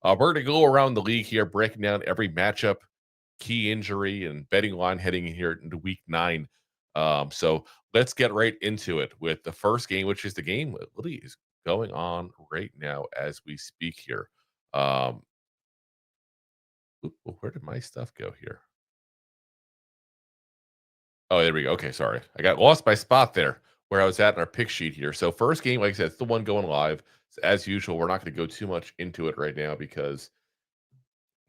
We're going to go around the league here, breaking down every matchup, key injury, and betting line heading in here into week 9. So let's get right into it with the first game, which is the game that really is going on right now as we speak here. Um, where did my stuff go here? Oh, there we go. Okay, sorry. I got lost my spot there where I was at in our pick sheet here. So first game, like I said, it's the one going live. So as usual, we're not going to go too much into it right now because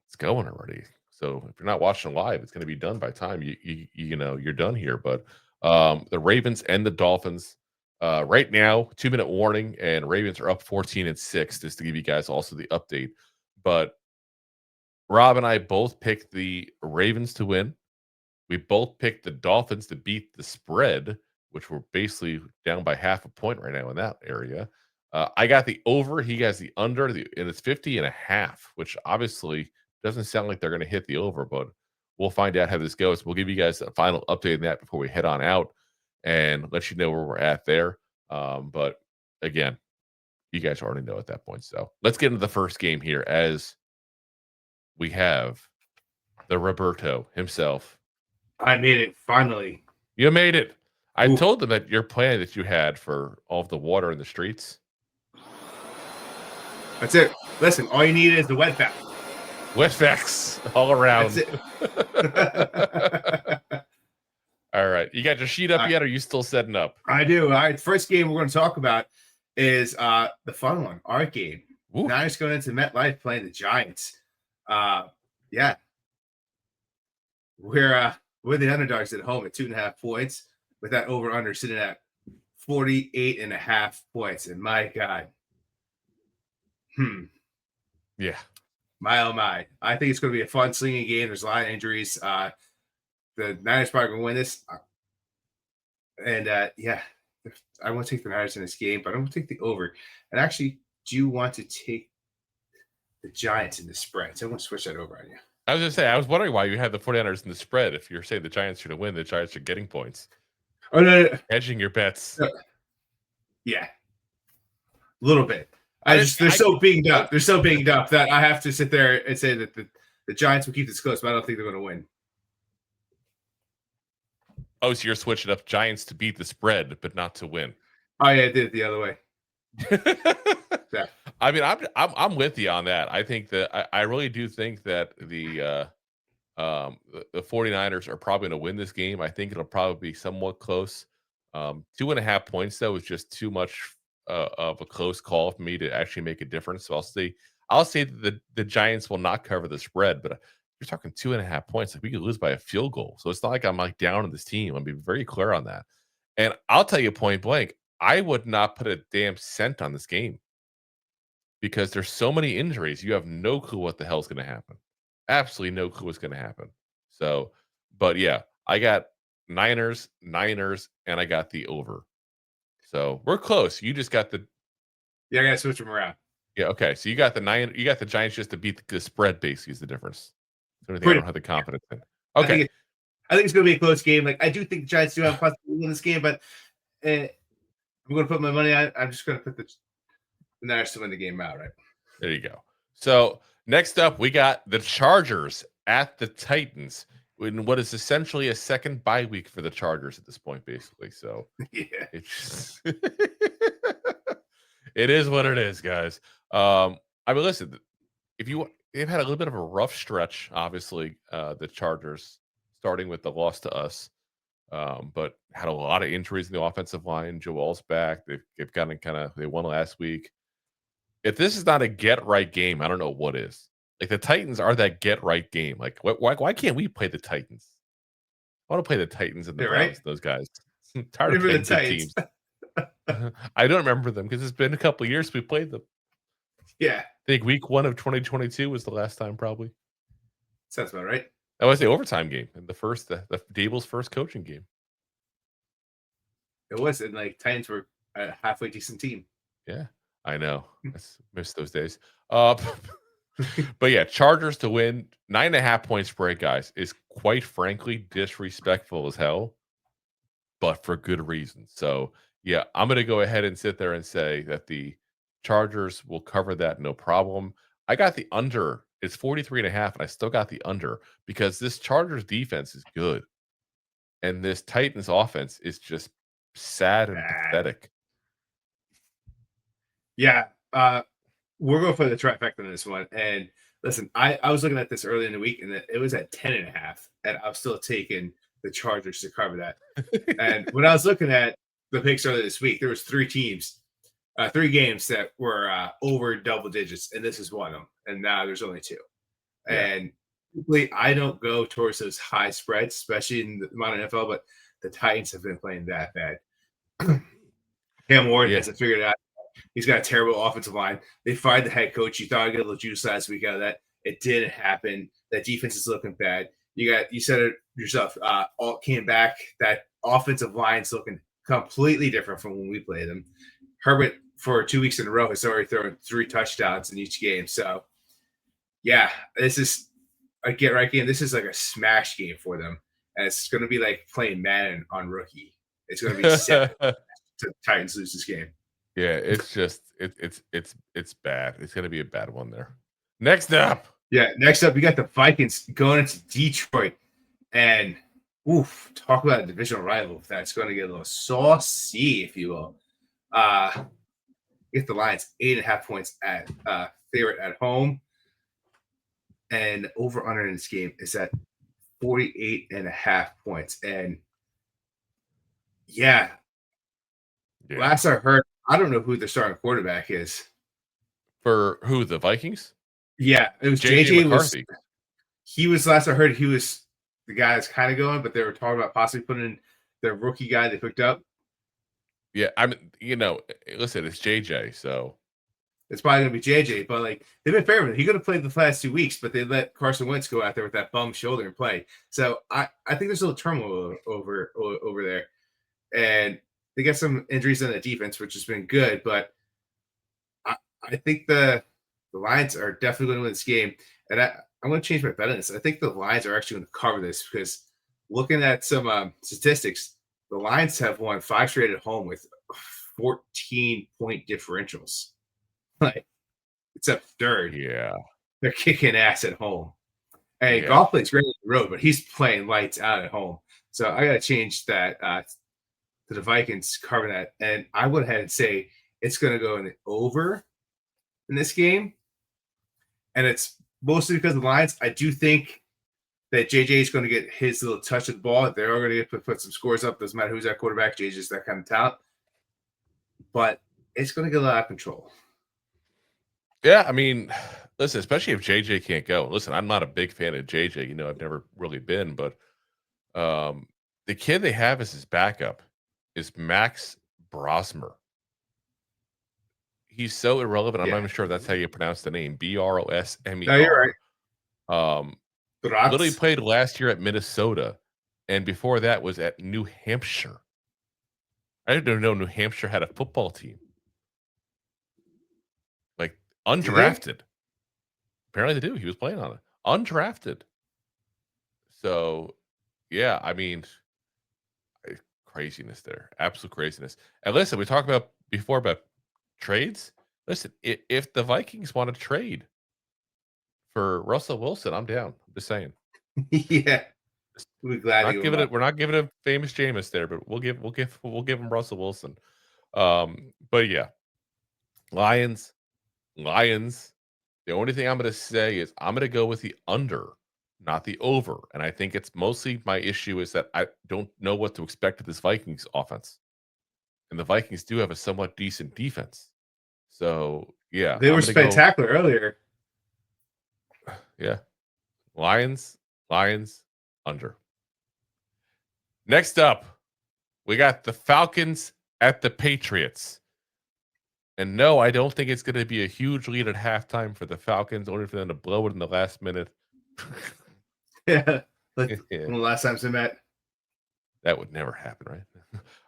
it's going already. So if you're not watching live, it's going to be done by the time you're done here. But the Ravens and the Dolphins right now, 2-minute warning, and Ravens are up 14-6. Just to give you guys also the update. But Rob and I both picked the Ravens to win. We both picked the Dolphins to beat the spread, which we're basically down by half a point right now in that area. I got the over. He has the under, and it's 50.5, which obviously doesn't sound like they're going to hit the over, but we'll find out how this goes. We'll give you guys a final update on that before we head on out and let you know where we're at there. But again, you guys already know at that point. So let's get into the first game here as we have the Roberto himself. I made it finally. You made it. I Ooh. told them that your plan that you had for all of the water in the streets. That's it. Listen, all you need is the wet vac. Wet facts all around. That's it. All right. You got your sheet up yet, or are you still setting up? I do. All right. First game we're going to talk about is the fun one, our game. Ooh. Niners going into MetLife playing the Giants. Yeah. We're the underdogs at home at 2.5 points, with that over-under sitting at 48.5 points. And my God. Yeah. My oh my. I think it's going to be a fun slinging game. There's a lot of injuries. The Niners probably going to win this. And yeah, I want to take the Niners in this game, but I'm going to take the over. And actually, do you want to take the Giants in the spread? So I'm going to switch that over on you. I was going to say, I was wondering why you had the 49ers in the spread. If you're saying the Giants are going to win, the Giants are getting points. Oh, no. Hedging your bets. Yeah. A little bit. They're so banged up. They're so banged up that I have to sit there and say that the Giants will keep this close, but I don't think they're going to win. Oh, so you're switching up Giants to beat the spread, but not to win. Oh yeah, I did it the other way. Yeah. I mean, I'm with you on that. I think that I really do think that the 49ers are probably going to win this game. I think it'll probably be somewhat close. 2.5 points though is just too much of a close call for me to actually make a difference. So I'll say that the Giants will not cover the spread, but you're talking 2.5 points. Like we could lose by a field goal. So it's not like I'm like down on this team. I'll be very clear on that. And I'll tell you point blank, I would not put a damn cent on this game because there's so many injuries. You have no clue what the hell's going to happen. Absolutely no clue what's going to happen. So, but yeah, I got Niners, and I got the over. So we're close. You just got the. Yeah, I got to switch them around. Yeah, okay. So you got the Giants just to beat the spread. Basically, is the difference. So I don't have the confidence in. Okay, I think it's going to be a close game. Like I do think the Giants do have a possibility to win this game, but I'm going to put my money on. I'm just going to put the Niners to win the game out. Right there you go. So next up, we got the Chargers at the Titans in what is essentially a second bye week for the Chargers at this point, basically. So yeah, it's it is what it is, guys. I mean, listen, they've had a little bit of a rough stretch, obviously, the Chargers, starting with the loss to us, but had a lot of injuries in the offensive line. Joel's back. They've gotten they won last week. If this is not a get right game, I don't know what is. Like the Titans are that get right game. Like why can't we play the Titans? I want to play the Titans and the Browns. Right? Those guys. I'm tired of playing good teams. I don't remember them because it's been a couple of years we played them. Yeah. I think week 1 of 2022 was the last time, probably. Sounds about right. That was the overtime game and the Dable's first coaching game. It was, and like Titans were a halfway decent team. Yeah, I know. I miss those days. But yeah, Chargers to win 9.5 point spread, guys, is quite frankly disrespectful as hell, but for good reason. So yeah, I'm going to go ahead and sit there and say that the Chargers will cover that no problem. I got the under. It's 43.5, and I still got the under because this Chargers defense is good. And this Titans offense is just sad and Bad. pathetic. Yeah. We're going for the trifecta in this one. And listen, I was looking at this early in the week and it was at 10.5, and I was still taking the Chargers to cover that. And when I was looking at the picks earlier this week, there was three games that were over double digits, and this is one of them. And now there's only two. Yeah. And typically, I don't go towards those high spreads, especially in the modern NFL, but the Titans have been playing that bad. Cam Ward hasn't figured it out. He's got a terrible offensive line. They fired the head coach. You thought I'd get a little juice last week out of that. It didn't happen. That defense is looking bad. You said it yourself. Alt came back. That offensive line's looking completely different from when we played them. Herbert for 2 weeks in a row has already thrown 3 touchdowns in each game. So yeah, this is a get right game. This is like a smash game for them. And it's going to be like playing Madden on rookie. It's going to be set to Titans lose this game. Yeah, it's just it's bad. It's gonna be a bad one there. Next up. Yeah, next up, we got the Vikings going into Detroit. And talk about a divisional rival that's going to get a little saucy, if you will. Get the Lions 8.5 points at favorite at home. And over under in this game is at 48.5 points. And yeah, last I heard, I don't know who the starting quarterback is. For who, the Vikings? Yeah, it was JJ McCarthy. He was last I heard, he was the guy that's kind of going, but they were talking about possibly putting in their rookie guy they picked up. Yeah, I mean, listen, it's JJ, so it's probably gonna be JJ, but like they've been fair with him. He could have played the last 2 weeks, but they let Carson Wentz go out there with that bum shoulder and play. So I think there's a little turmoil over there. And they got some injuries in the defense, which has been good, but I think the Lions are definitely going to win this game. And I'm going to change my bet on this. I think the Lions are actually going to cover this because looking at some statistics, the Lions have won 5 straight at home with 14-point differentials. Like, it's absurd. Yeah. They're kicking ass at home. And Goff plays great on the road, but he's playing lights out at home. So I got to change that to the Vikings cover that. And I would ahead and say it's going to go in the over in this game. And it's mostly because of the Lions. I do think that JJ is going to get his little touch of the ball. They're all going to put some scores up. Doesn't matter who's that quarterback. JJ is that kind of talent. But it's going to get a lot out of control. Yeah, I mean, listen, especially if JJ can't go. Listen, I'm not a big fan of JJ. I've never really been. But the kid they have as his backup is Max Brosmer. He's so irrelevant. I'm not even sure if that's how you pronounce the name. Brosmer. No, you're right. Literally played last year at Minnesota, and before that was at New Hampshire. I didn't even know New Hampshire had a football team. Like undrafted. Apparently they do. He was playing on it. Undrafted. So, yeah, I mean, craziness there. Absolute craziness. And listen, we talked about before about trades. Listen, if the Vikings want to trade for Russell Wilson, I'm down. I'm just saying. Yeah. We're glad we're not giving him famous Jameis there, but we'll give him Russell Wilson. But yeah. Lions. The only thing I'm going to say is I'm going to go with the under, not the over. And I think it's mostly my issue is that I don't know what to expect of this Vikings offense. And the Vikings do have a somewhat decent defense. So, yeah. They were spectacular earlier. Yeah. Lions, under. Next up, we got the Falcons at the Patriots. And no, I don't think it's going to be a huge lead at halftime for the Falcons, only for them to blow it in the last minute. Yeah. When the last time they met. That would never happen, right?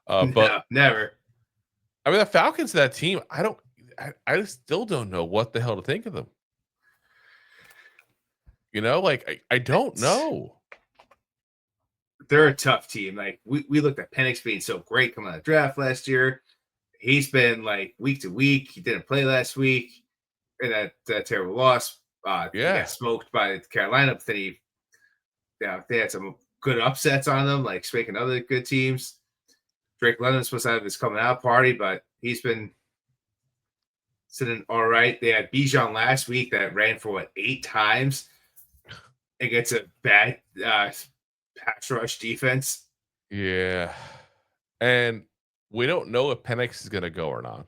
But no, never. I mean, the Falcons, that team, I still don't know what the hell to think of them. I don't know. They're a tough team. Like we looked at Penix being so great coming out of the draft last year. He's been like week to week. He didn't play last week. in that terrible loss. He Yeah. got smoked by Carolina, but then they had some good upsets on them, like speaking other good teams. Drake London's supposed to have his coming out party, but he's been sitting all right. They had Bijan last week that ran for 8 times against a bad pass rush defense. Yeah. And we don't know if Penix is going to go or not.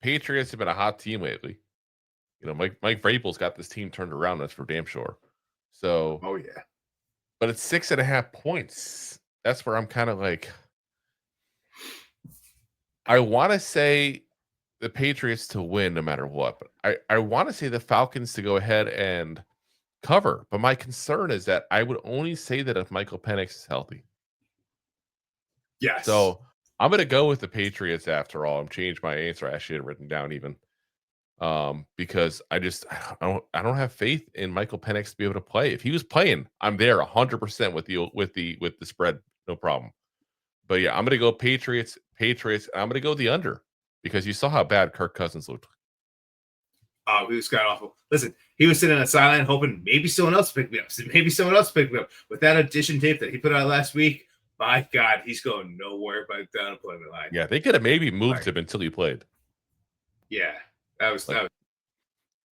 Patriots have been a hot team lately. Mike Vrabel's got this team turned around. That's for damn sure. So, Oh yeah, but it's 6.5 points. That's where I'm kind of like, I want to say the Patriots to win no matter what, but I want to say the Falcons to go ahead and cover. But my concern is that I would only say that if Michael Penix is healthy. yes. So I'm going to go with the Patriots after all. I'm changed my answer. I actually had it written down even. Because I don't have faith in Michael Penix to be able to play. If he was playing, I'm there 100% with the spread, no problem. But yeah, I'm gonna go Patriots, and I'm gonna go the under because you saw how bad Kirk Cousins looked. Oh, he was god awful. Listen, he was sitting on the sideline hoping maybe someone else picked me up. Maybe someone else picked me up. With that audition tape that he put out last week, my God, he's going nowhere by the unemployment line. Yeah, they could have maybe moved him until he played. Yeah, that was.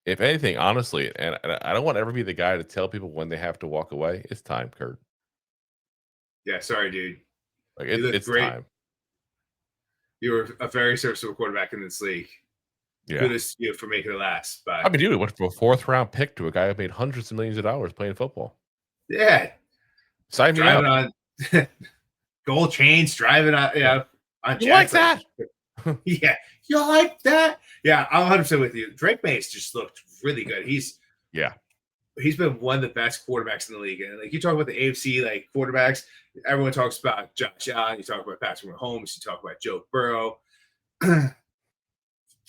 If anything, honestly, and I don't want to ever be the guy to tell people when they have to walk away. It's time, Kurt. Yeah, sorry, dude. Like it's great. Time. You were a very serviceable quarterback in this league. Yeah. Kudos to you for making it last. But I mean, dude, it went from a 4th-round pick to a guy who made hundreds of millions of dollars playing football. Yeah. Sign me driving up. On gold chains, driving on, on you like that? Yeah. You like that? Yeah, I'm 100% with you. Drake Mays just looked really good. He's been one of the best quarterbacks in the league. And like you talk about the AFC like quarterbacks, everyone talks about Josh Allen, you talk about Patrick Mahomes, you talk about Joe Burrow.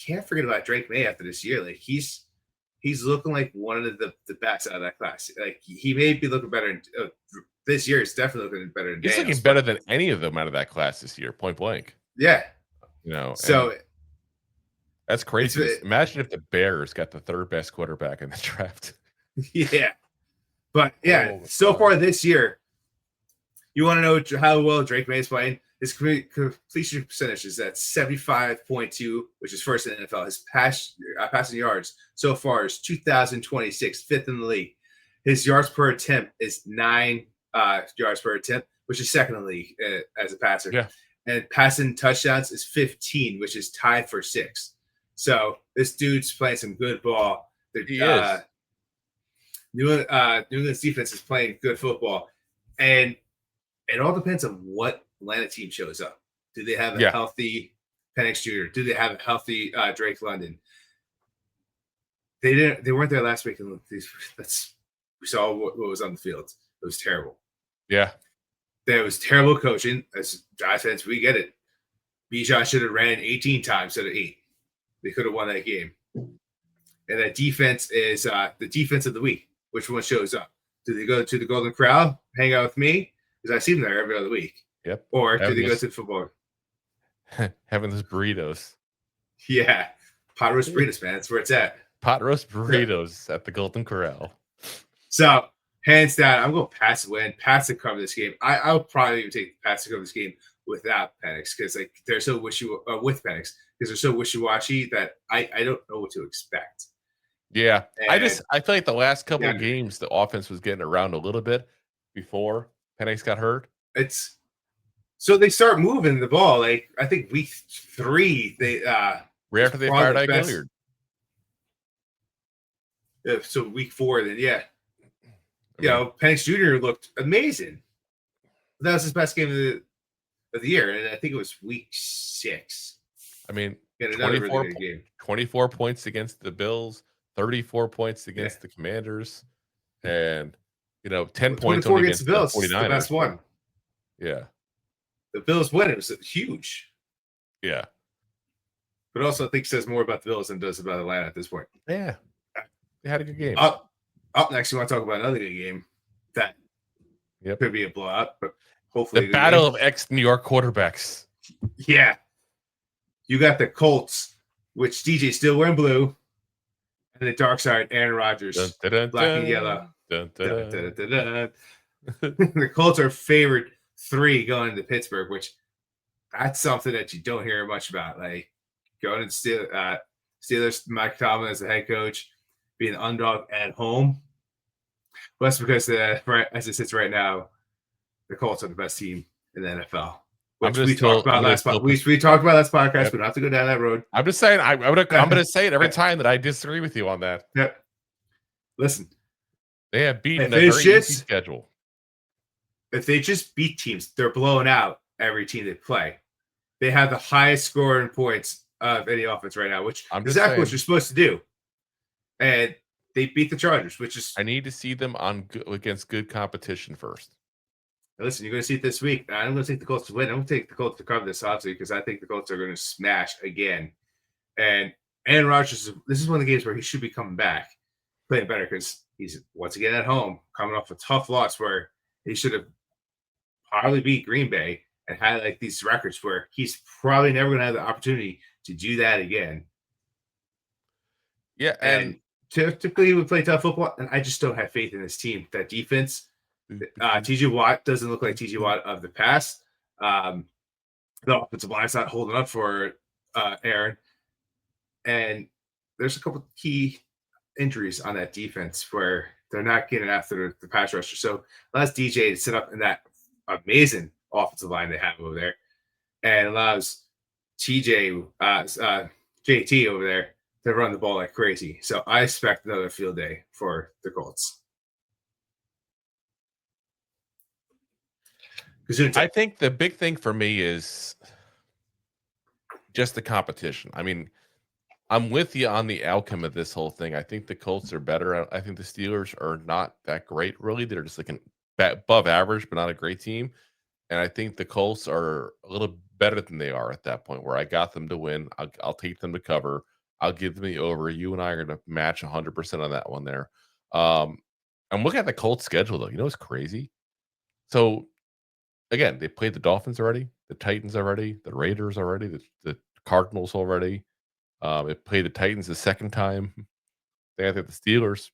Can't forget about Drake May after this year. Like he's looking like one of the best out of that class. Like he may be looking better this year. Is definitely looking better than he's looking better than any of them out of that class this year, point blank. Yeah. So that's crazy. Imagine if the Bears got the 3rd best quarterback in the draft. Yeah. But yeah, so far this year, you want to know how well Drake May is playing? His completion percentage is at 75.2, which is first in the NFL. His passing yards so far is 2,026, 5th in the league. His yards per attempt is 9 yards per attempt, which is 2nd in the league as a passer. Yeah. And passing touchdowns is 15, which is tied for 6th. So this dude's playing some good ball. He is. New England's defense is playing good football. And it all depends on what Atlanta team shows up. Do they have a healthy Penix Jr.? Do they have a healthy Drake London? They weren't there last week, and we saw what was on the field. It was terrible. Yeah. There was terrible coaching. As Giants fans, we get it. Bijan should have ran 18 times instead of 8. They could have won that game. And that defense is the defense of the week. Which one shows up? Do they go to the Golden Corral, hang out with me? Because I see them there every other week. Yep. Or do they go to the football? Having those burritos. Yeah. Pot roast burritos, man. That's where it's at. Pot roast burritos at the Golden Corral. So, hands down, I'm going to pass the win, pass to cover this game. I'll probably even take the pass to cover this game without Penix because like they're so with Penix because they're so wishy-washy that I don't know what to expect. Yeah, and I feel like the last couple of games, the offense was getting around a little bit before Penix got hurt. So they start moving the ball. Like I think week 3, they right after they fired Ike Hilliard. Yeah, so week 4, then Penix Jr. looked amazing. That was his best game of the year, and I think it was week 6. I mean, 24 points against the Bills. 34 points against the Commanders, and 10 points against the Bills. The best one. Yeah, the Bills win. It was huge. Yeah, but also I think says more about the Bills than it does about Atlanta at this point. Yeah, they had a good game. Up next, you want to talk about another good game that could be a blowout, but hopefully the battle of ex-New York quarterbacks. Yeah, you got the Colts which DJ's still wearing blue, and the dark side, Aaron Rodgers, Dun, dun, black and dun, yellow. dun, dun, Dun, dun. dun, dun, dun. The Colts are favored 3 going to Pittsburgh, which that's something that you don't hear much about. Like going to Steelers, Mike Tomlin as the head coach, being an underdog at home. But that's because as it sits right now, the Colts are the best team in the NFL. Which we talked about last podcast. We talked about last podcast. Yep. We don't have to go down that road. I'm just saying. I'm going to say it every time that I disagree with you on that. Yep. Listen, they have beaten a very easy schedule. If they just beat teams, they're blowing out every team they play. They have the highest scoring points of any offense right now, which is exactly what you're supposed to do. And they beat the Chargers, which is. I need to see them against good competition first. Listen, you're going to see it this week. I'm going to take the Colts to win. I'm going to take the Colts to cover this offseason because I think the Colts are going to smash again. And Aaron Rodgers, this is one of the games where he should be coming back, playing better because he's once again at home, coming off a tough loss where he should have probably beat Green Bay and had like these records where he's probably never going to have the opportunity to do that again. Yeah, and typically we play tough football, and I just don't have faith in this team. That defense, TJ Watt doesn't look like TJ Watt of the past. The offensive line's not holding up for Aaron, and there's a couple key injuries on that defense where they're not getting after the pass rusher. So allows DJ to sit up in that amazing offensive line they have over there, and allows JT over there to run the ball like crazy. So I expect another field day for the Colts. I think the big thing for me is just the competition. I mean, I'm with you on the outcome of this whole thing. I think the Colts are better. I think the Steelers are not that great, really. They're just like above average, but not a great team. And I think the Colts are a little better than they are at that point where I got them to win. I'll take them to cover. I'll give them the over. You and I are going to match 100% on that one there. I'm looking at the Colts schedule, though. You know what's crazy? So, again, they played the Dolphins already, the Titans already, the Raiders already, the Cardinals already. They played the Titans the second time. They have the Steelers.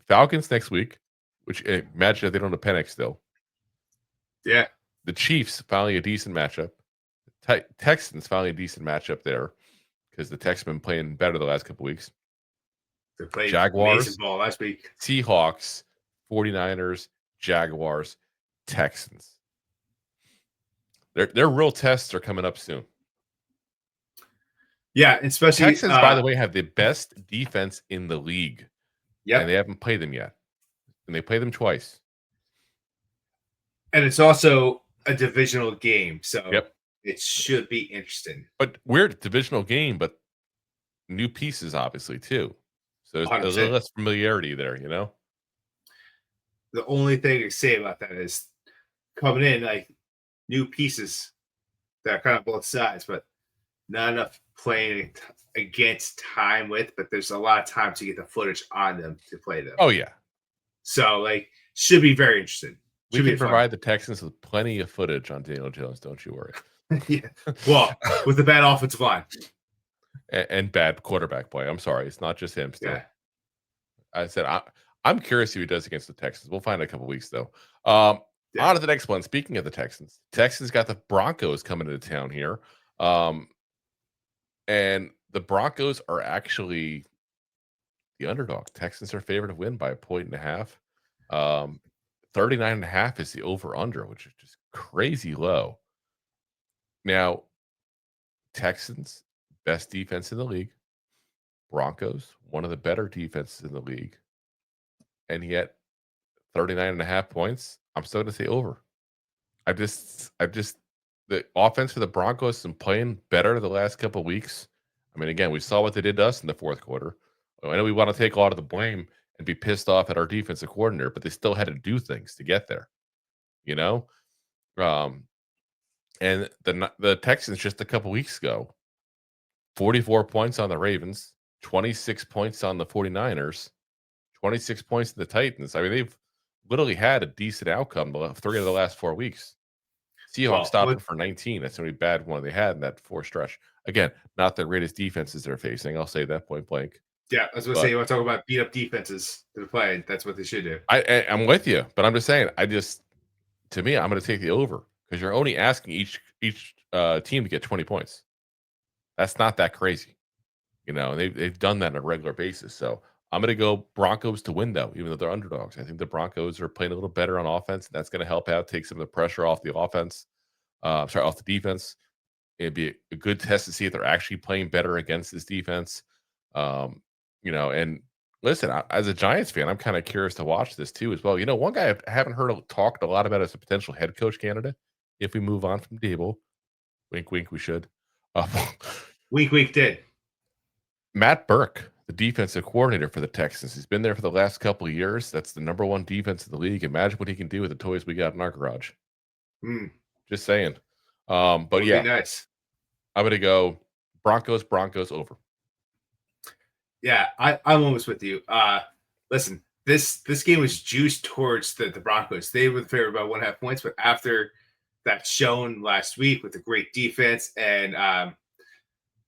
Falcons next week, which imagine if they don't have Penix still. Yeah. The Chiefs, finally a decent matchup. Texans, finally a decent matchup there because the Texans have been playing better the last couple weeks. They played Jaguars, amazing ball last week. Seahawks, 49ers, Jaguars, Texans. Their real tests are coming up soon. Yeah, especially Texans, by the way, have the best defense in the league. Yeah, and they haven't played them yet, and they play them twice. And it's also a divisional game, so yep. It should be interesting. But weird divisional game, but new pieces obviously too. So there's a little less familiarity there, you know. The only thing to say about that is coming in like new pieces that are kind of both sides, but not enough playing against time with. But there's a lot of time to get the footage on them to play them. Oh yeah. So like should be very interesting. We can provide the Texans with plenty of footage on Daniel Jones. Don't you worry. Yeah. Well, with the bad offensive line and bad quarterback play. I'm sorry, it's not just him. Still, yeah. I said I'm curious who he does against the Texans. We'll find in a couple weeks though. On to the next one. Speaking of the Texans got the Broncos coming into town here, and the Broncos are actually the underdog. Texans are favored to win by 1.5. 39.5 is the over-under, which is just crazy low. Now, Texans, best defense in the league. Broncos, one of the better defenses in the league. And yet, 39.5 points, I'm still going to say over. The offense for the Broncos has been playing better the last couple of weeks. I mean, again, we saw what they did to us in the fourth quarter. I know we want to take a lot of the blame and be pissed off at our defensive coordinator, but they still had to do things to get there, you know? And the Texans just a couple weeks ago, 44 points on the Ravens, 26 points on the 49ers, 26 points in the Titans. I mean, they've literally had a decent outcome 3 of the last 4 weeks. Seahawks stopped them for 19. That's the only bad one they had in that 4 stretch. Again, not the greatest defenses they're facing. I'll say that point blank. Yeah, I was going to say, you want to talk about beat up defenses to play. That's what they should do. I'm with you, but I'm just saying, to me, I'm going to take the over because you're only asking each team to get 20 points. That's not that crazy. They've done that on a regular basis. So I'm going to go Broncos to win, though, even though they're underdogs. I think the Broncos are playing a little better on offense. And that's going to help out, take some of the pressure off the offense. Off the defense. It'd be a good test to see if they're actually playing better against this defense. And listen, as a Giants fan, I'm kind of curious to watch this too as well. One guy I haven't heard talked a lot about as a potential head coach candidate. If we move on from Dable, wink, wink, we should. Week did. Matt Burke, the defensive coordinator for the Texans. He's been there for the last couple of years. That's the number one defense in the league. Imagine what he can do with the toys we got in our garage. Just saying. But yeah, nice. I'm going to go Broncos over. Yeah, I'm almost with you. Listen, this game was juiced towards the Broncos. They were the favorite by 1.5 points, but after that shown last week with the great defense and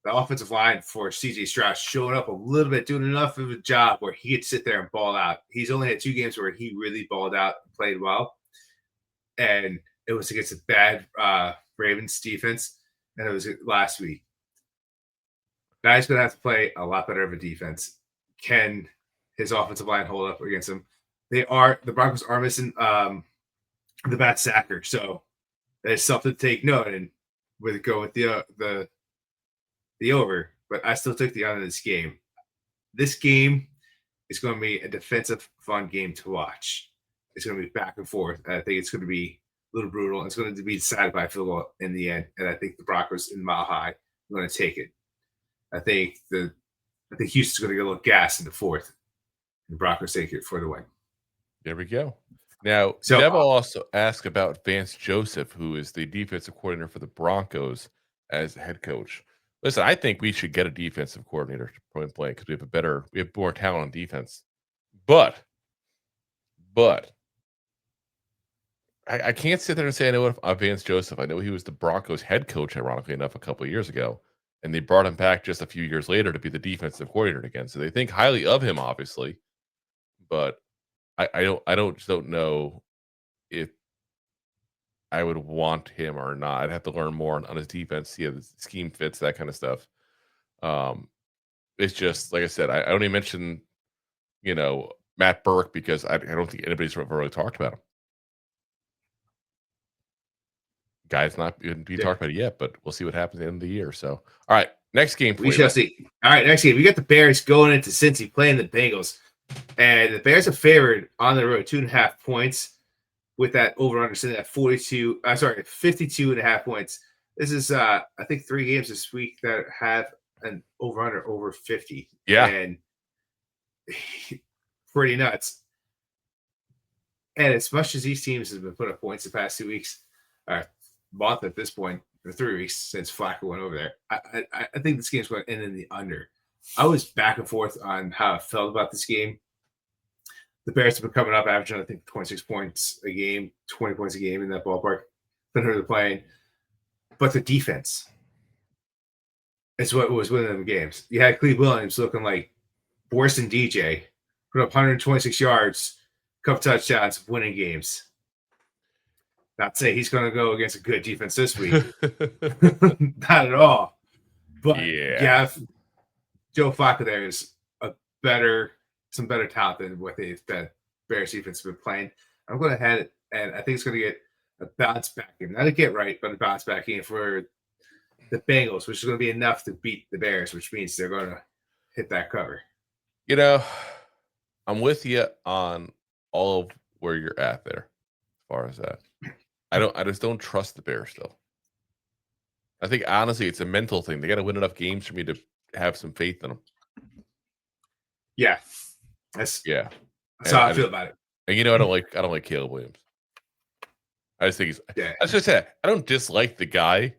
the offensive line for CJ Stroud showing up a little bit, doing enough of a job where he could sit there and ball out. He's only had 2 games where he really balled out and played well. And it was against a bad Ravens defense, and it was last week. Now he's going to have to play a lot better of a defense. Can his offensive line hold up against him? The Broncos are missing the bad sacker, so there's something to take note and go with the over. But I still took the under this game. This game is going to be a defensive fun game to watch. It's going to be back and forth. I think it's going to be a little brutal. It's going to be decided by a field goal in the end, and I think the Broncos in Mile High are going to take it. I think Houston's going to get a little gas in the fourth. The Broncos take it for the win. There we go. Now, Dev also asked about Vance Joseph, who is the defensive coordinator for the Broncos as head coach. Listen, I think we should get a defensive coordinator point blank because we have more talent on defense. But I can't sit there and say I know Vance Joseph. I know he was the Broncos head coach, ironically enough, a couple of years ago. And they brought him back just a few years later to be the defensive coordinator again. So they think highly of him, obviously. But I don't know if I would want him or not. I'd have to learn more on his defense, see how the scheme fits, that kind of stuff. It's just, like I said, I only mentioned, Matt Burke because I don't think anybody's really talked about him. Guy's not being talked about it yet, but we'll see what happens at the end of the year. So, all right, next game. We shall see. All right, next game. We got the Bears going into Cincy playing the Bengals. And the Bears are favored on the road 2.5 points with that over-under sitting at 52.5 points. This is, I think, 3 games this week that have an over-under over 50. Yeah. And pretty nuts. And as much as these teams have been putting up points the past 2 weeks, month at this point, or 3 weeks since Flacco went over there, I think this game's going to end in the under. I was back and forth on how I felt about this game. The Bears have been coming up averaging, I think, 26 points a game, 20 points a game in that ballpark. Been who they're playing. But the defense is what was winning them games. You had Cleve Williams looking like worse than DJ, put up 126 yards, couple touchdowns, winning games. Not to say he's going to go against a good defense this week. Not at all. But yeah, Joe Flacco there is some better talent than what that Bears defense has been playing. I'm going to head it, and I think it's going to get a bounce back game. Not a get right, but a bounce back game for the Bengals, which is going to be enough to beat the Bears, which means they're going to hit that cover. I'm with you on all of where you're at there, as far as that. I just don't trust the Bears still. I think honestly it's a mental thing. They got to win enough games for me to have some faith in them. Yeah. That's how I feel about it. And I don't like Caleb Williams. I just think he's I just say I don't dislike the guy,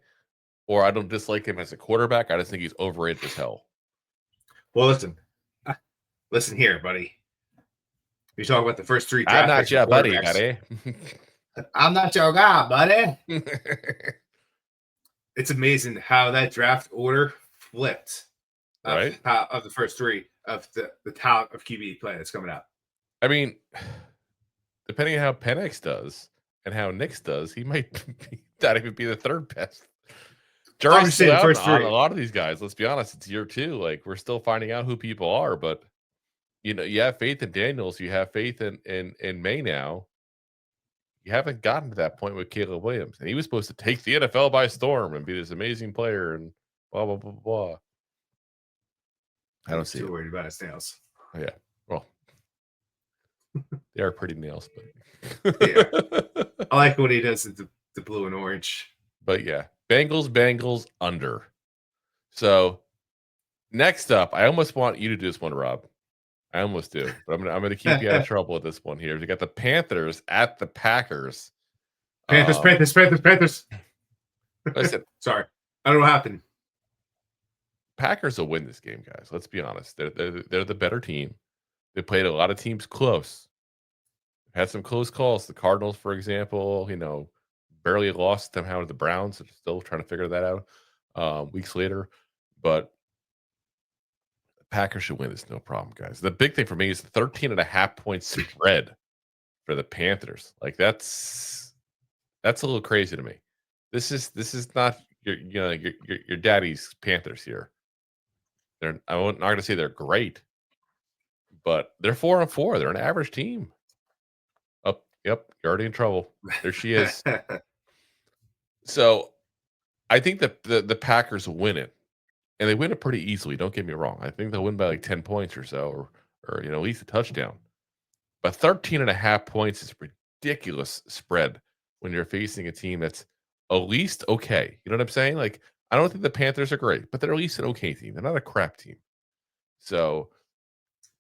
or I don't dislike him as a quarterback. I just think he's overrated as hell. Well, listen here, buddy. You talk about the first 3 draft I'm not your buddy. I'm not your guy, buddy. it's amazing how that draft order flipped right? of the first three of the talent of QB play that's coming out. I mean, depending on how Penix does and how Nix does, he might not even be the third best. I'm Jury's just still saying the out first on a three. lot of these guys. Let's be honest, it's year 2. Like, we're still finding out who people are, but you have faith in Daniels, you have faith in May now. You haven't gotten to that point with Caleb Williams, and he was supposed to take the NFL by storm and be this amazing player and blah blah blah blah. I don't He's see too it. worried about his nails. Oh, yeah, well, they are pretty nails, but Yeah. I like what he does with the blue and orange. but yeah, Bengals under. So next up, I almost want you to do this one, Rob. I almost do, but I'm gonna keep you out of trouble with this one here. We got the Panthers at the Packers. Panthers. Listen, Sorry. I don't know what happened. Packers will win this game, guys. Let's be honest. They're the better team. They played a lot of teams close. Had some close calls. The Cardinals, for example, barely lost somehow to the Browns. They're still trying to figure that out weeks later. But Packers should win this, no problem, guys. The big thing for me is the 13.5-point spread for the Panthers. Like, that's a little crazy to me. This is not your daddy's Panthers here. I'm not going to say they're great, but they're 4-4. They're an average team. Oh, yep, you're already in trouble. There she is. So I think that the Packers win it, and they win it pretty easily. Don't get me wrong. I think they'll win by like 10 points or so, or at least a touchdown. But 13.5 points is a ridiculous spread when you're facing a team that's at least okay. You know what I'm saying? Like, I don't think the Panthers are great, but they're at least an okay team. They're not a crap team. So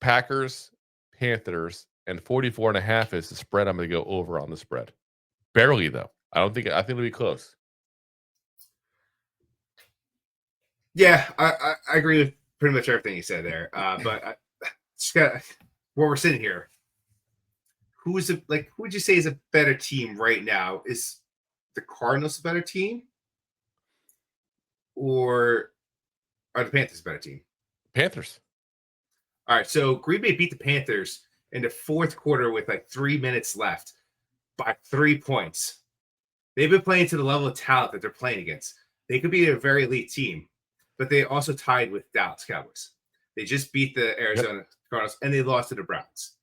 Packers, Panthers, and 44.5 is the spread. I'm going to go over on the spread. Barely, though. I think it'll be close. Yeah, I agree with pretty much everything you said there. But just got where we're sitting here. Who would you say is a better team right now? Is the Cardinals a better team, or are the Panthers a better team? Panthers. All right, so Green Bay beat the Panthers in the fourth quarter with like 3 minutes left by 3 points. They've been playing to the level of talent that they're playing against. They could be a very elite team, but they also tied with Dallas Cowboys. They just beat the Arizona Cardinals and they lost to the Browns.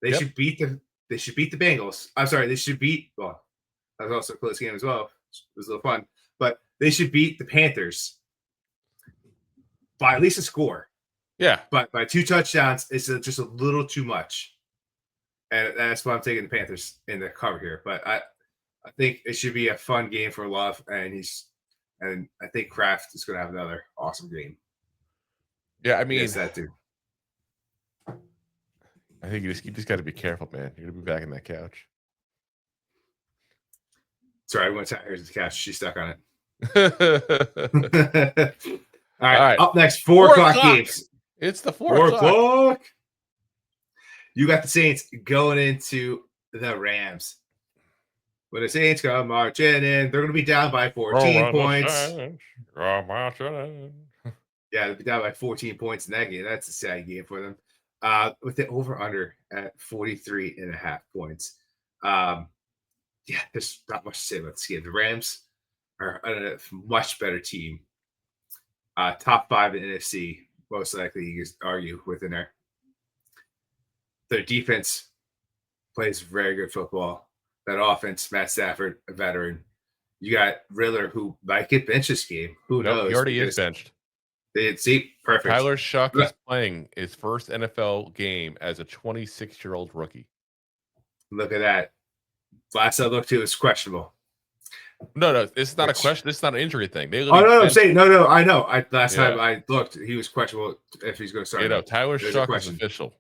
They should beat the Bengals. I'm sorry, they should beat. Well, that was also a close game as well. It was a little fun, but they should beat the Panthers by at least a score. Yeah, but by 2 touchdowns, it's just a little too much, and that's why I'm taking the Panthers in the cover here. But I think it should be a fun game for Love, and I think Kraft is going to have another awesome game. Yeah, I mean, yes, that too. I think you just got to be careful, man. You're gonna be back in that couch. Sorry, I went to here's the couch. She's stuck on it. All right. Up next, 4 o'clock games. It's the 4 o'clock. You got the Saints going into the Rams. When the Saints come marching in, they're going to be down by 14 points. Yeah, they'll be down by 14 points in that game. That's a sad game for them. With the over-under at 43.5 points. Yeah, there's not much to say about this game. The Rams are a much better team. Top 5 in the NFC, most likely you could argue within there. Their defense plays very good football. That offense, Matt Stafford, a veteran. You got Riddler, who might get benched this game. Who knows? He already is benched. See, perfect. Tyler Shuck is playing his first NFL game as a 26-year-old rookie. Look at that. Last I looked to, it's questionable. No, this is not a question. This is not an injury thing. I'm saying no. I know. Last time I looked, he was questionable if he's going to start. Tyler Shuck is official.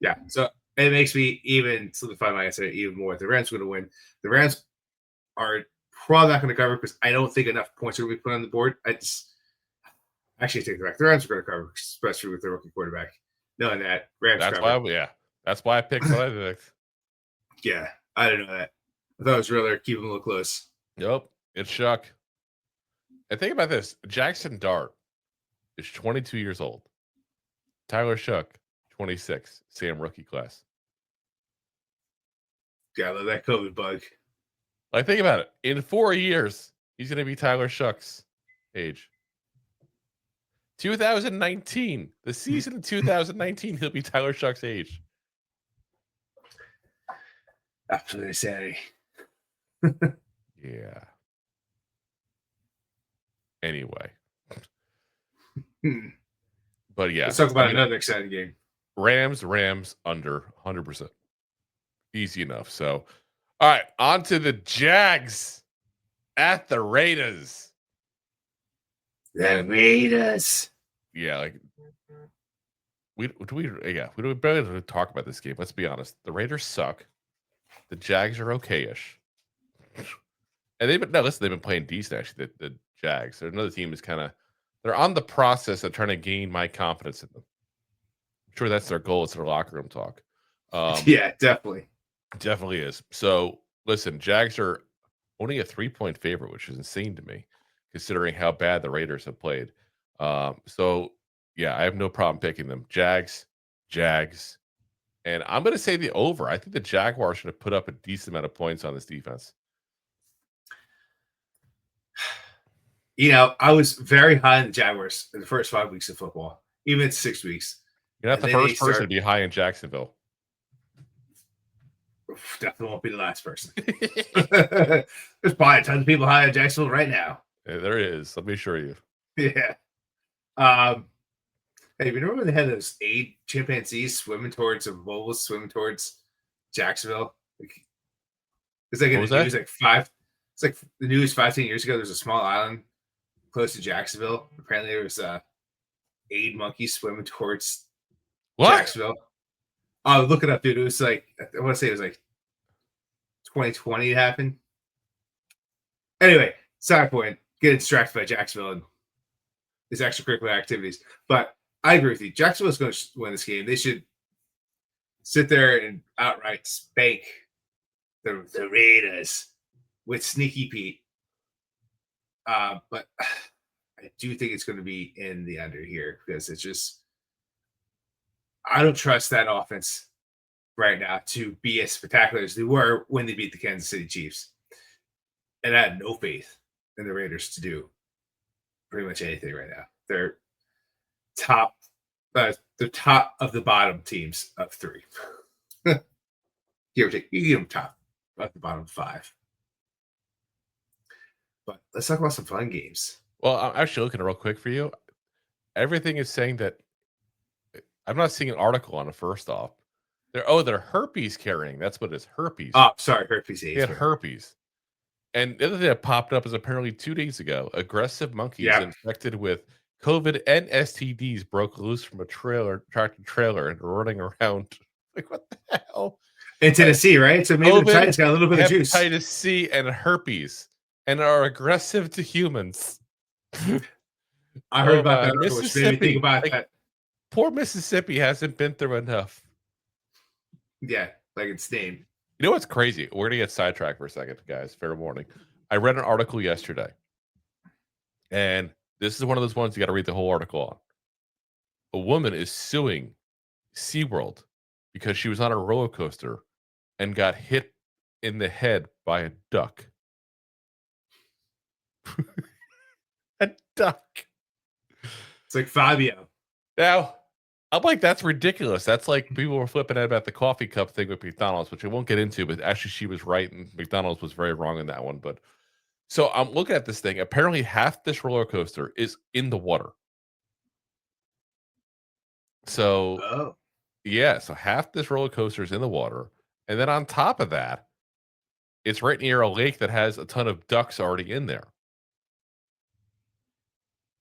Yeah, so it makes me even solidify my answer even more. The Rams are going to win. The Rams are probably not going to cover because I don't think enough points are going to be put on the board. I actually take it back. The Rams are going to cover, especially with the rookie quarterback. Knowing that, Rams. That's why I picked what I picked. Yeah, I didn't know that. I thought it was really keep them a little close. Yep, it's Shuck. And think about this: Jackson Dart is 22 years old. Tyler Shook, 26, same rookie class. Gotta love that COVID bug. Like, think about it. In 4 years, he's going to be Tyler Shook's age. 2019, the season of 2019, he'll be Tyler Shook's age. Absolute insanity. Yeah. Anyway. But yeah. Let's talk about another exciting game. Rams under 100%. Easy enough. So, all right, on to the Jags at the Raiders. The Raiders. Yeah, like we barely talk about this game. Let's be honest. The Raiders suck. The Jags are okay-ish. And they've been playing decent actually. The Jags. They're another team is they're on the process of trying to gain my confidence in them. I'm sure that's their goal. It's their locker room talk. Yeah, definitely. Definitely is. So listen, Jags are only a 3-point favorite, which is insane to me, considering how bad the Raiders have played. So yeah, I have no problem picking them. Jags, and I'm going to say the over. I think the Jaguars should have put up a decent amount of points on this defense. I was very high on the Jaguars in the first 5 weeks of football, even 6 weeks. You're not the first person to be high in Jacksonville. Definitely won't be the last person. There's probably a ton of people high in Jacksonville right now. Yeah, there is. Let me assure you. Yeah. Hey, you remember when they had those 8 chimpanzees swimming towards Jacksonville? It's like in the news, it's like the news 15 years ago. There's a small island close to Jacksonville. Apparently, there was 8 monkeys swimming towards Jacksonville. Oh, look it up, dude. It was like, I want to say it was like 2020 it happened. Anyway, side point, getting distracted by Jacksonville and his extracurricular activities. But I agree with you. Jacksonville's going to win this game. They should sit there and outright spank the Raiders with Sneaky Pete. But I do think it's going to be in the under here because it's just, I don't trust that offense right now to be as spectacular as they were when they beat the Kansas City Chiefs. And I had no faith in the Raiders to do pretty much anything right now. They're top of the bottom teams of 3. Give or take, you get them top at the bottom 5. But let's talk about some fun games. Well, I'm actually looking real quick for you. Everything is saying that I'm not seeing an article on it. First off, they're herpes carrying. That's what it is. Herpes. Oh, sorry, herpes. They had herpes. And the other thing that popped up is apparently 2 days ago, aggressive monkeys infected with COVID and STDs broke loose from a tractor trailer and running around. Like, what the hell? In Tennessee, right? So maybe COVID, the Titans got a little bit of juice. Hepatitis C and herpes and are aggressive to humans. I heard about that. Mississippi. Think about that. Poor Mississippi hasn't been through enough. Yeah, like it's named. You know what's crazy? We're going to get sidetracked for a second, guys. Fair warning. I read an article yesterday, and this is one of those ones you got to read the whole article on. A woman is suing SeaWorld because she was on a roller coaster and got hit in the head by a duck. A duck. It's like Fabio. Now, I'm like, that's ridiculous. That's like people were flipping out about the coffee cup thing with McDonald's, which I won't get into, but actually she was right and McDonald's was very wrong in that one. But so I'm looking at this thing. Apparently half this roller coaster is in the water. So yeah, so half this roller coaster is in the water. And then on top of that, it's right near a lake that has a ton of ducks already in there.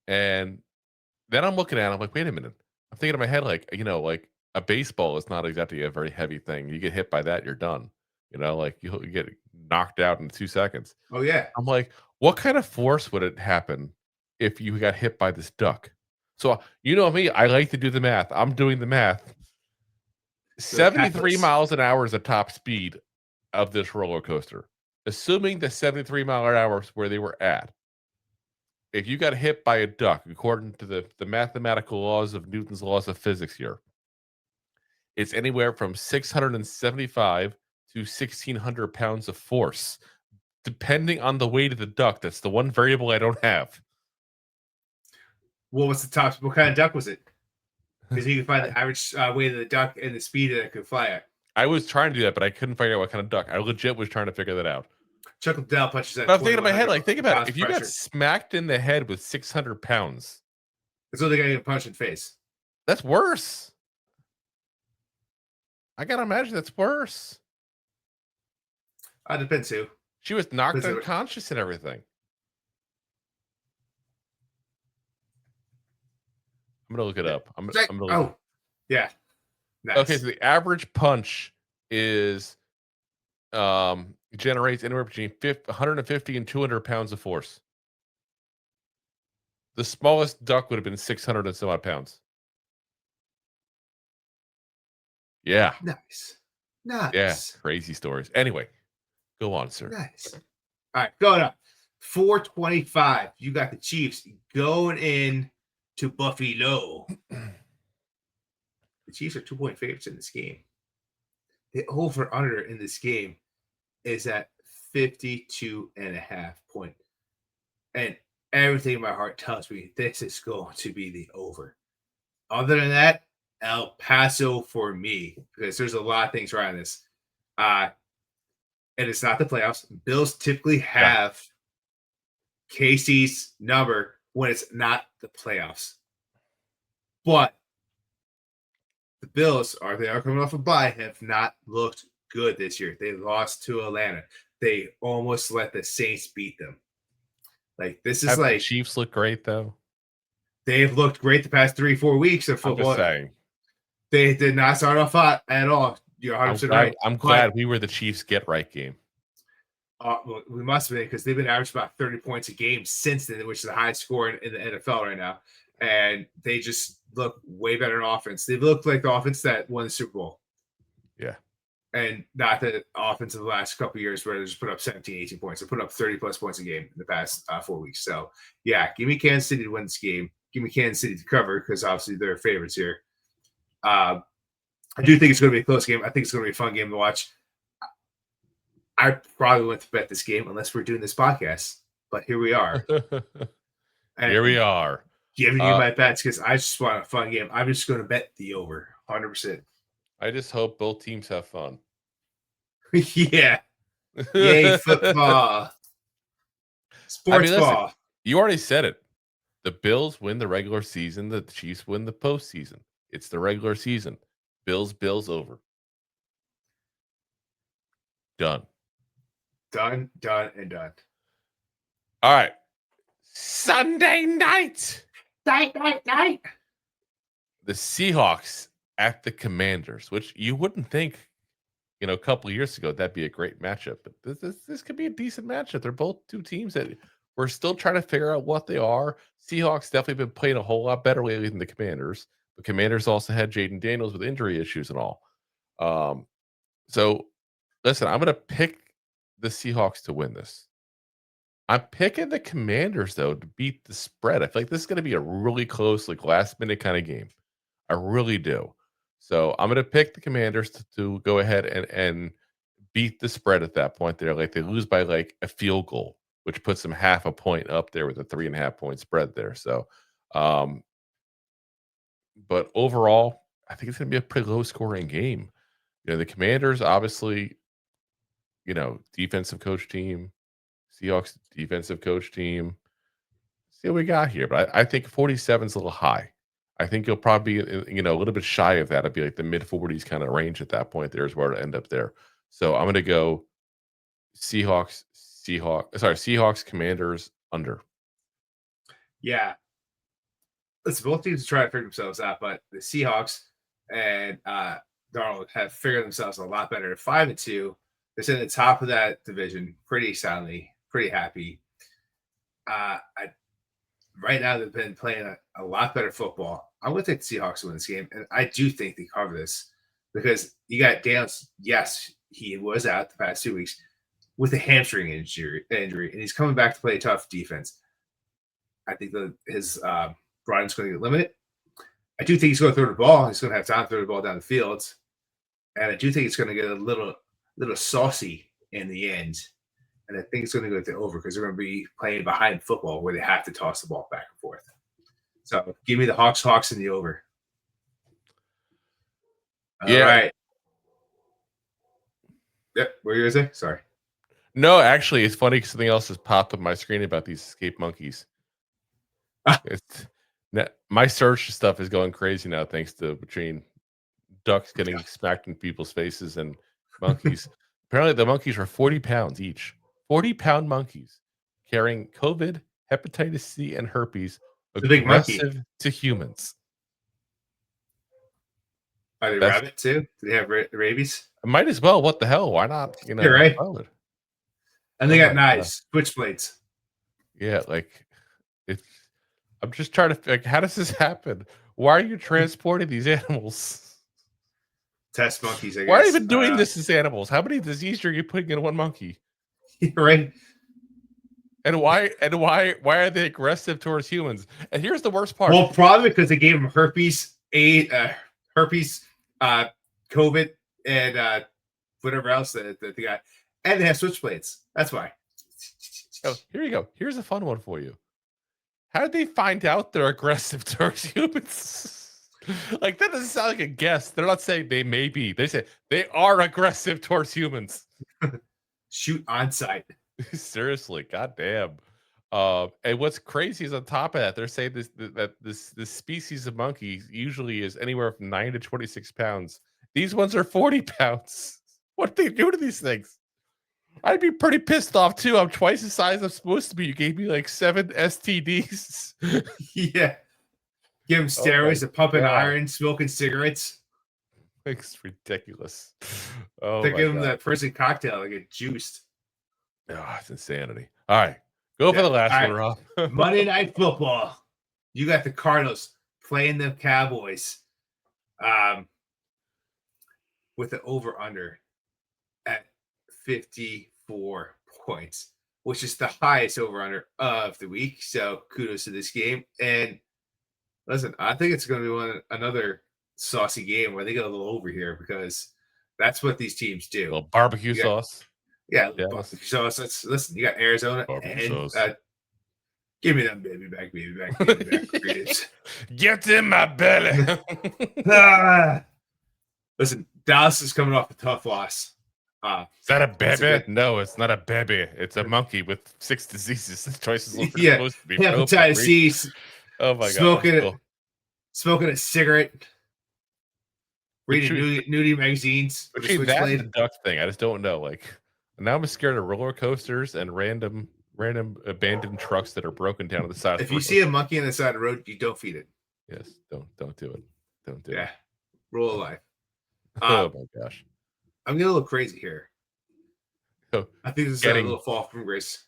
And then I'm looking at it, I'm like, wait a minute. I'm thinking in my head, like, like a baseball is not exactly a very heavy thing. You get hit by that, you're done. Like you get knocked out in 2 seconds. Oh, yeah. I'm like, what kind of force would it happen if you got hit by this duck? So, you know me, I like to do the math. I'm doing the math. 73 miles an hour is the top speed of this roller coaster. Assuming the 73 mile an hour is where they were at. if you got hit by a duck, according to the mathematical laws of Newton's laws of physics here, it's anywhere from 675 to 1,600 pounds of force, depending on the weight of the duck. That's the one variable I don't have. What was the top? What kind of duck was it? Because you can find I the average weight of the duck and the speed that it could fly at. I was trying to do that, but I couldn't figure out what kind of duck. I legit was trying to figure that out. Chuckle Dell punches at But I'm thinking in my head, 2,100 like, think about it. pounds If of you got pressure. smacked in the head with 600 pounds, That's what they got to get punched in the face. that's worse. I gotta imagine that's worse. Depends who. She was knocked Depends who. unconscious and everything. I'm gonna look it up. I'm gonna look Oh, yeah. Nice. Okay, so the average punch is generates anywhere between 150 and 200 pounds of force. The smallest duck would have been 600 and some odd pounds. Yeah. Nice. Yeah. Nice. Crazy stories. Anyway, go on, sir. Nice. All right, going up. 425. You got the Chiefs going in to Buffalo. The Chiefs are 2-point favorites in this game. The over-under in this game is at 52.5 point. And everything in my heart tells me this is going to be the over. Other than that, El Paso for me, because there's a lot of things around this. And it's not the playoffs. Bills typically have Casey's number when it's not the playoffs. But the Bills they are coming off a bye, have not looked good this year. They lost to Atlanta. They almost let the Saints beat them. Like, this is The Chiefs look great though. They've looked great the past 3-4 weeks of football. I'm just saying. They did not start off hot at all. You're 100% right. I'm glad we were the Chiefs get right game. Well, we must have been, because they've been averaging about 30 points a game since then, which is the highest score in the NFL right now. And they just look way better in offense. They look like the offense that won the Super Bowl. Yeah. And not the offense of the last couple of years where they just put up 17, 18 points. They put up 30-plus points a game in the past 4 weeks. So, yeah, give me Kansas City to win this game. Give me Kansas City to cover, because obviously they're favorites here. I do think it's going to be a close game. I think it's going to be a fun game to watch. I probably wouldn't bet this game unless we're doing this podcast, but here we are. Here we are. Giving you my bets because I just want a fun game. I'm just going to bet the over 100%. I just hope both teams have fun. Yeah. Yay, football. Sports ball. Listen, you already said it. The Bills win the regular season. The Chiefs win the postseason. It's the regular season. Bills over. Done. Done, and done. All right. Sunday night. Night. The Seahawks at the Commanders, which you wouldn't think, a couple of years ago, that'd be a great matchup. But this could be a decent matchup. They're both two teams that we're still trying to figure out what they are. Seahawks definitely been playing a whole lot better lately than the Commanders. The Commanders also had Jaden Daniels with injury issues and all. So, listen, I'm going to pick the Seahawks to win this. I'm picking the Commanders, though, to beat the spread. I feel like this is going to be a really close, last-minute kind of game. I really do. So I'm going to pick the Commanders to go ahead and beat the spread at that point there. They lose by, a field goal, which puts them half a point up there with a 3.5-point spread there. So, but overall, I think it's going to be a pretty low-scoring game. The Commanders, obviously, defensive coach team. Seahawks defensive coach team. See what we got here. But I think 47 is a little high. I think you'll probably be, a little bit shy of that. It'd be like the mid-40s kind of range at that point. There's where to end up there. So I'm going to go Seahawks, Commanders under. Yeah. Listen, both teams are trying to figure themselves out, but the Seahawks and Darnold have figured themselves a lot better. 5-2. They're sitting at the top of that division pretty soundly. Pretty happy. Right now, they've been playing a lot better football. I'm going to take the Seahawks to win this game, and I do think they cover this because you got Daniels. Yes, he was out the past 2 weeks with a hamstring injury, and he's coming back to play a tough defense. I think that his run's going to get limited. I do think he's going to throw the ball. He's going to have time to throw the ball down the field. And I do think it's going to get a little saucy in the end. And I think it's going to go to over because they're going to be playing behind football where they have to toss the ball back and forth. So give me the Hawks in the over. All right. Yep. What were you going to say? Sorry. No, actually, it's funny because something else has popped up on my screen about these escaped monkeys. My search stuff is going crazy now, thanks to between ducks getting smacked in people's faces and monkeys. Apparently, the monkeys were 40 pounds each. 40-pound monkeys carrying COVID, hepatitis C, and herpes, aggressive to humans. Are they rabbit too? Do they have rabies? Might as well. What the hell? Why not? You're right. And they got knives, switchblades. Yeah, like it's. I'm just trying to. Like, how does this happen? Why are you transporting these animals? Test monkeys. I guess. Why are you even doing this as animals? How many diseases are you putting in one monkey? Right. And why are they aggressive towards humans? And here's the worst part. Well, probably because they gave them herpes, COVID, and whatever else that they got, and they have switchblades. That's why. Oh, here you go. Here's a fun one for you. How did they find out they're aggressive towards humans? Like, that doesn't sound like a guess. They're not saying they may be. They say they are aggressive towards humans. Shoot on sight. Seriously, goddamn. And what's crazy is on top of that, they're saying this species of monkey usually is anywhere from 9 to 26 pounds. These ones are 40 pounds. What do they do to these things? I'd be pretty pissed off too. I'm twice the size I'm supposed to be. You gave me like 7 STDs. Yeah. Give them steroids, pumping iron, smoking cigarettes. It's ridiculous. Oh, they give them that prison cocktail, they get juiced. Oh, it's insanity. All right. Go for the last one, Rob. Monday Night Football. You got the Cardinals playing the Cowboys with the over-under at 54 points, which is the highest over-under of the week. So kudos to this game. And listen, I think it's going to be another saucy game where they get a little over here because that's what these teams do. A little barbecue sauce. Yeah, barbecue sauce. Listen, you got Arizona and give me them baby back. Get in my belly. Listen, Dallas is coming off a tough loss. Is that a baby? No, it's not a baby. It's a monkey with 6 diseases. The choices look supposed to be hepatitis C. Oh my god! Smoking a cigarette, reading nudie magazines. Between that and the duck thing, I just don't know. Like, now I'm scared of roller coasters and random abandoned trucks that are broken down to the side. If you see a monkey on the side of the road, you don't feed it. Yes, don't do it. Don't do it. Yeah, rule of life. Oh my gosh. I'm getting a little crazy here. Oh, I think this is a little fall from grace.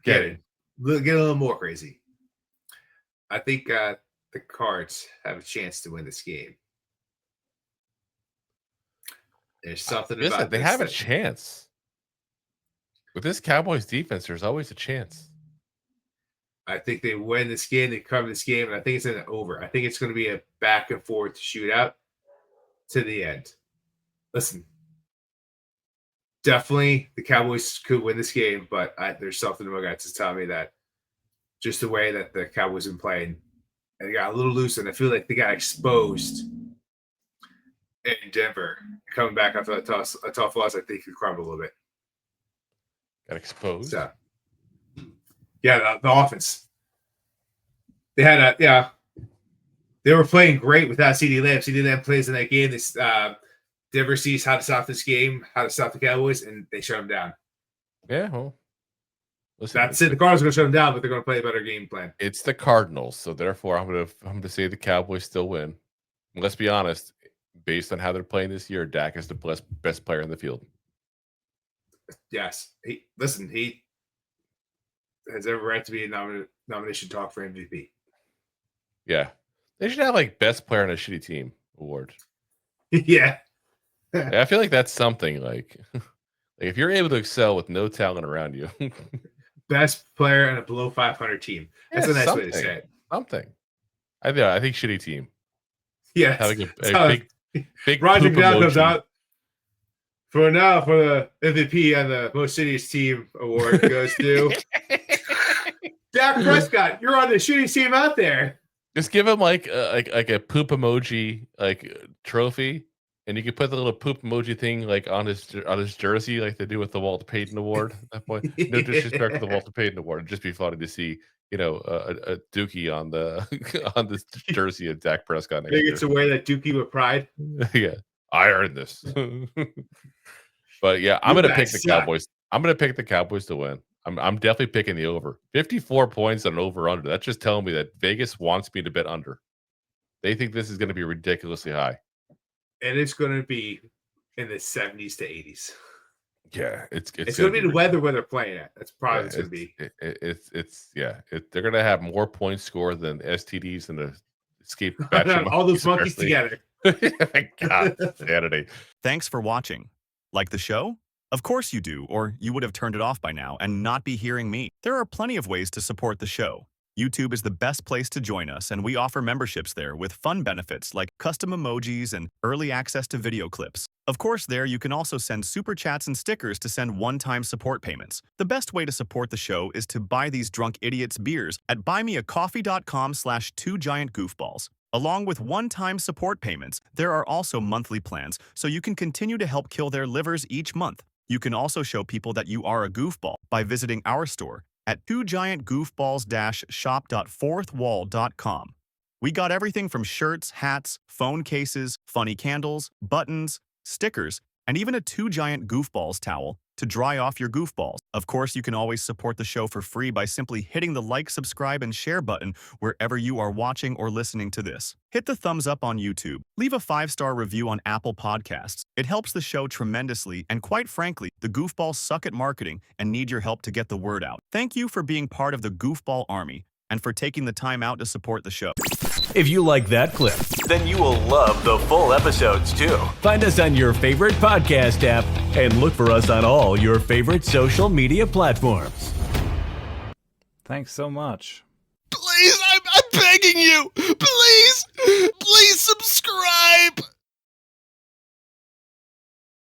Get a little more crazy. I think the Cards have a chance to win this game. There's something about they have a chance. With this Cowboys defense, there's always a chance. I think they win this game, they cover this game, and I think it's an over. I think it's going to be a back and forth shootout to the end. Listen, definitely the Cowboys could win this game, but there's something in my guts to tell me that just the way that the Cowboys have been playing, and they got a little loose, and I feel like they got exposed in Denver. Coming back after a tough loss, I think could crumble a little bit. Got exposed? So, yeah, the offense. They had they were playing great without CeeDee Lamb. CeeDee Lamb plays in that game. This Denver sees how to stop this game, how to stop the Cowboys, and they shut them down. Yeah, well, listen, that's it. The Cardinals are going to shut them down, but they're going to play a better game plan. It's the Cardinals, so therefore I'm going to say the Cowboys still win. And let's be honest, based on how they're playing this year, Dak is the best player in the field. Yes, he has every right to be a nomination talk for MVP. Yeah, they should have like best player on a shitty team award. Yeah. I feel like that's something like if you're able to excel with no talent around you. best player on a below 500 team. That's a nice way to say it. Something. I think shitty team. Yes. Having a big Roger poop Goodell comes emoji. out for the MVP and the most shittiest team award goes to Dak Prescott. You're on the shittiest team out there. Just give him like a poop emoji trophy, and you can put the little poop emoji thing like on his jersey, like they do with the Walter Payton Award. At that point, no disrespect to the Walter Payton Award. It'd just be funny to see, a Dookie on the on this jersey of Dak Prescott. I think it's a way that Dookie with pride. Yeah, I earned this. But yeah, I'm gonna pick the Cowboys. I'm gonna pick the Cowboys to win. I'm definitely picking the over. 54 points on over under. That's just telling me that Vegas wants me to bet under. They think this is going to be ridiculously high. And it's going to be in the 70s to 80s. Yeah, it's going to be the weather where they're playing at. That's probably what it's going to be. They're going to have more points scored than STDs and the escape all those monkeys together. God, Saturday. Thanks for watching. Like the show? Of course you do, or you would have turned it off by now and not be hearing me. There are plenty of ways to support the show. YouTube is the best place to join us, and we offer memberships there with fun benefits like custom emojis and early access to video clips. Of course, there you can also send super chats and stickers to send one-time support payments. The best way to support the show is to buy these drunk idiots beers at buymeacoffee.com/2giantgoofballs. Along with one-time support payments, there are also monthly plans, so you can continue to help kill their livers each month. You can also show people that you are a goofball by visiting our store at 2giantgoofballs-shop.fourthwall.com. We got everything from shirts, hats, phone cases, funny candles, buttons, stickers, and even a 2 Giant Goofballs towel to dry off your goofballs. Of course, you can always support the show for free by simply hitting the like, subscribe, and share button wherever you are watching or listening to this. Hit the thumbs up on YouTube. Leave a 5-star review on Apple Podcasts. It helps the show tremendously, and quite frankly, the goofballs suck at marketing and need your help to get the word out. Thank you for being part of the Goofball Army and for taking the time out to support the show. If you like that clip, then you will love the full episodes too. Find us on your favorite podcast app and look for us on all your favorite social media platforms. Thanks so much. Please, I'm begging you. Please subscribe.